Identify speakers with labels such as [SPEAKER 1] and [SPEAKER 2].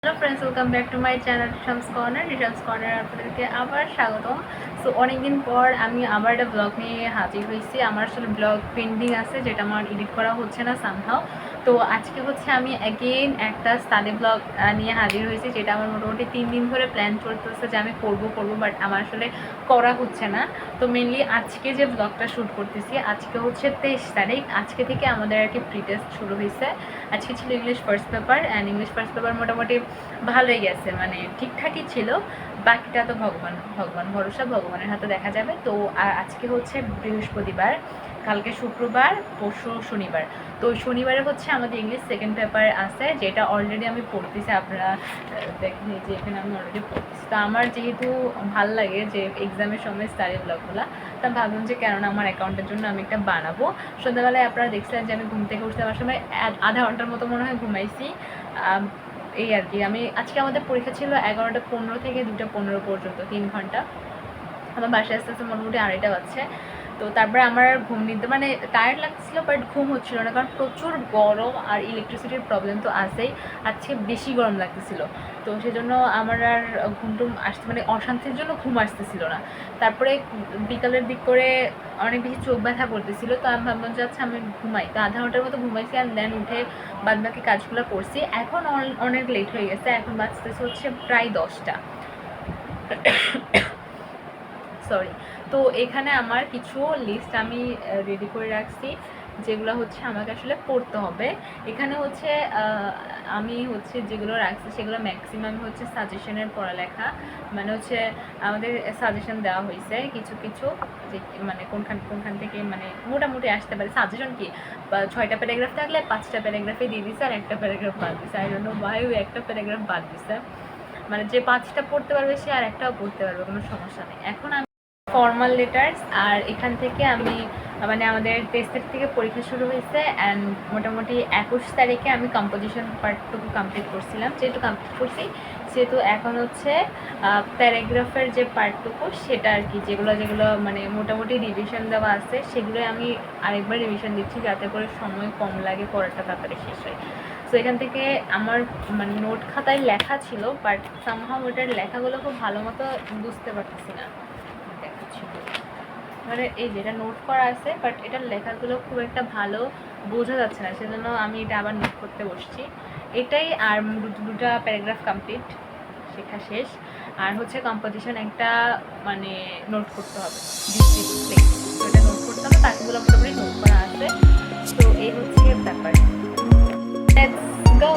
[SPEAKER 1] Hello friends, welcome back to my channel Risham's corner আপনাদেরকে আবার স্বাগতম। সো অনেকদিন পর আমি আবার একটা ব্লগ নিয়ে হাজির হয়েছি। আমার আসলে ব্লগ পেন্ডিং আছে, যেটা আমার এডিট করা হচ্ছে না সামহাও। তো আজকে হচ্ছে আমি অ্যাগেন একটা স্টাডি ব্লগ নিয়ে হাজির হয়েছি, যেটা আমার মোটামুটি 3 দিন ধরে প্ল্যান চলতেছে যে আমি করবো, বাট আমার আসলে করা হচ্ছে না। তো মেনলি আজকে যে ব্লগটা শ্যুট করতেছি, আজকে হচ্ছে 23 তারিখ। আজকে থেকে আমাদের আর কি প্রি টেস্ট শুরু হয়েছে। আজকে ছিল English first paper, and English first paper মোটামুটি ভালোই গেছে, মানে ঠিকঠাকই ছিল। বাকিটা তো ভগবান ভরসা, ভগবানের হাতে দেখা যাবে। তো আজকে হচ্ছে বৃহস্পতিবার, কালকে শুক্রবার, পরশু শনিবার। তো শনিবারে হচ্ছে আমাদের ইংলিশ সেকেন্ড পেপার আছে, যেটা অলরেডি আমি পড়তেছি। আপনারা দেখেন যে এখানে আমি অলরেডি পড়তেছি। তো আমার যেহেতু ভাল লাগে যে এক্সামের সময় স্টাডি ব্লগগুলো, তা ভাবলাম যে কেননা আমার অ্যাকাউন্টের জন্য আমি একটা বানাবো। সন্ধ্যাবেলায় আপনারা দেখছিলেন যে আমি ঘুম থেকে উঠতে আমার সময় আধা ঘন্টার মতো মনে হয় ঘুমাইছি। এই আর কি। আজকে আমাদের পরীক্ষা ছিল 11:15 থেকে 2:15 পর্যন্ত, 3 ঘন্টা। আমার বাসায় আস্তে আস্তে মোটামুটি 2:30 বাজছে। তো তারপরে আমার ঘুম নিতে মানে টায়ার্ড লাগছিলো, বাট ঘুম হচ্ছিল না, কারণ প্রচুর গরম আর ইলেকট্রিসিটির প্রবলেম তো আছেই। আজকে বেশি গরম লাগতেছিল, তো সেজন্য আমার আর ঘুমটুম আসতে মানে অশান্তির জন্য ঘুম আসতেছিল না। তারপরে বিকালের দিক করে অনেক বেশি চোখ ব্যথা করতেছিল, তো আমি ভাবলাম যে আচ্ছা আমি ঘুমাই। তো আধা ঘন্টার মতো ঘুমাইছি, আর দেন উঠে বাদ বাকি কাজগুলো করছি। এখন অনেক লেট হয়ে গেছে, এখন বাজতেছে হচ্ছে প্রায় 10টা। সরি। তো এখানে আমার কিছু লিস্ট আমি রেডি করে রাখছি, যেগুলো হচ্ছে আমাকে আসলে পড়তে হবে। এখানে হচ্ছে আমি হচ্ছে যেগুলো রাখছি সেগুলো ম্যাক্সিমাম হচ্ছে সাজেশনের পড়ালেখা, মানে হচ্ছে আমাদের সাজেশন দেওয়া হয়েছে কিছু কিছু, যে মানে কোনখান থেকে মানে মোটামুটি আসতে পারে। সাজেশন কি, 6টা প্যারাগ্রাফ থাকলে 5টা প্যারাগ্রাফে দিয়ে দিছে, আর একটা প্যারাগ্রাফ বাদ দিছে। আই ডোন্ট নো ওয়াই ওই একটা প্যারাগ্রাফ বাদ দিছে। মানে যে 5টা পড়তে পারবে সে আর একটাও পড়তে পারবে, কোনো সমস্যা নেই। এখন ফর্মাল লেটার্স, আর এখান থেকে আমি মানে আমাদের টেস্টের থেকে পরীক্ষা শুরু হয়েছে, অ্যান্ড মোটামুটি 21 তারিখে আমি কম্পোজিশন পার্টটুকু কমপ্লিট করছিলাম। যেহেতু কমপ্লিট করছি, সেহেতু এখন হচ্ছে প্যারাগ্রাফের যে পার্টটুকু সেটা আর কি, যেগুলো মানে মোটামুটি রিভিশন দেওয়া আছে, সেগুলো আমি আরেকবার রিভিশন দিচ্ছি, যাতে করে সময় কম লাগে, পড়াটা তাড়াতাড়ি শেষ হয়। সো এখান থেকে আমার মানে নোট খাতায় লেখা ছিল, বাট সামহাও ওটার লেখাগুলো খুব ভালো মতো বুঝতে পারতেছি না। মানে এই যেটা নোট করা আছে, বাট এটার লেখাগুলো খুব একটা ভালো বোঝা যাচ্ছে না, সেজন্য আমি এটা আবার নোট করতে বসছি। এটাই। আর দুটা প্যারাগ্রাফ কমপ্লিট, শেখা শেষ। আর হচ্ছে কম্পোজিশন একটা মানে নোট করতে হবে, তো এটা নোট করতে হবে, বাকিগুলো মোটামুটি নোট করা আছে। তো এই হচ্ছে ব্যাপার। Let's go.